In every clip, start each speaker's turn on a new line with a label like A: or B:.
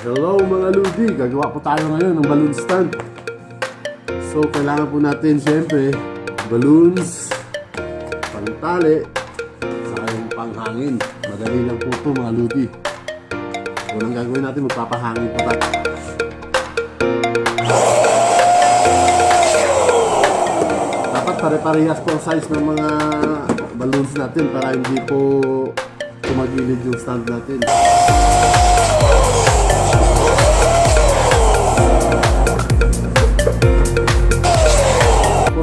A: Hello mga Ludi, gagawa po tayo ngayon ng balloon stand. So kailangan po natin syempre balloons, pangtali, saka yung panghangin. Madali lang po ito mga Ludi. Unang gagawin natin, magpapahangin po tayo. Dapat pare-parehas po ang size ng mga balloons natin para hindi po tumagilid yung stand natin.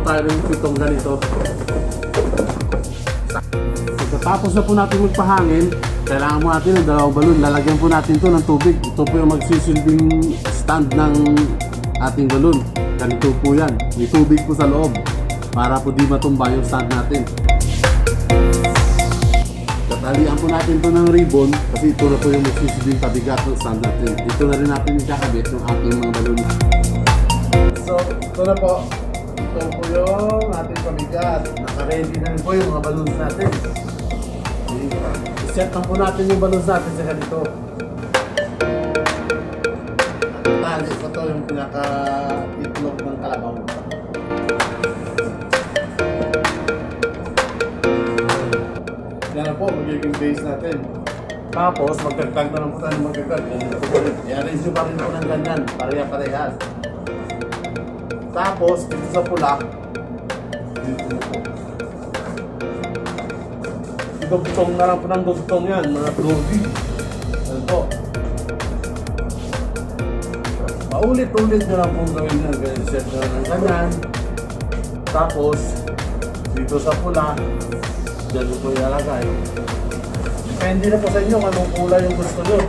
A: Tayo ng pitong ganito. Pagkatapos na po natin magpahangin, kailangan po natin ng dalawang balon. Lalagyan po natin ito ng tubig. Ito po yung magsisilbing stand ng ating balon. Ganito po yan. May tubig po sa loob para po di matumba yung stand natin. Tatalian po natin ito ng ribbon kasi ito na po yung magsisilbing pabigat ng stand natin. Dito na rin natin ikakabit yung ating mga balon. So, ito na po. Ito po yung ating pabigat. Naka-ready na rin po yung mga balloons natin. I-set lang po natin yung balloons natin sa ganito. At tali po ito yung pinaka-itlog ng kalabaw. Yan na po, magiging base natin. Tapos, magdagdag na lang po tayo ng magdagdag. I-arrange nyo pa rin po ng ganyan. Pareha-parehas. Tapos, dito sa pula, dito na po. Dugtong na lang po ng dugtong yan, mga Ludi. Ano po? Paulit-ulit nyo lang po gawin yan. Ganyan, set na lang ng ganyan. Tapos, dito sa pula, dyan mo po ilalagay. Depende na po sa inyo kung anong kulay yung gusto nyo.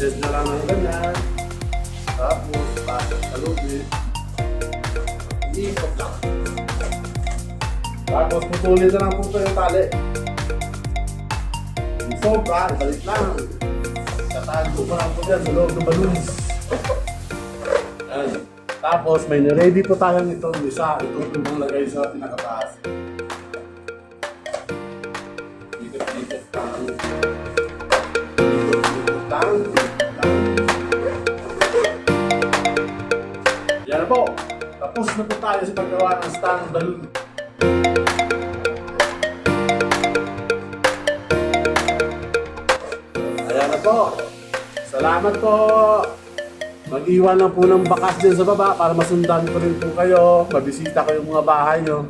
A: Set na lang ng ganyan. Tapos, pasok sa lubid. Iikot lang. Tapos, putulin na lang po ito yung tali. Yung sobra, ibalik lang. Tatahan ko pa lang po dyan sa loob ng balloons. Ayan. Tapos, may ready po tayo nitong isa. Ito yung pang lagay sa pinakataas. Ikot-ikot lang. Ikot-ikot lang. Yan po. Tapos na po tayo sa paggawa ng stand balloon. Ayan na po. Salamat po. Mag-iwan na po ng bakas din sa baba para masundan ko rin po kayo. Mabisita ko yung mga bahay nyo.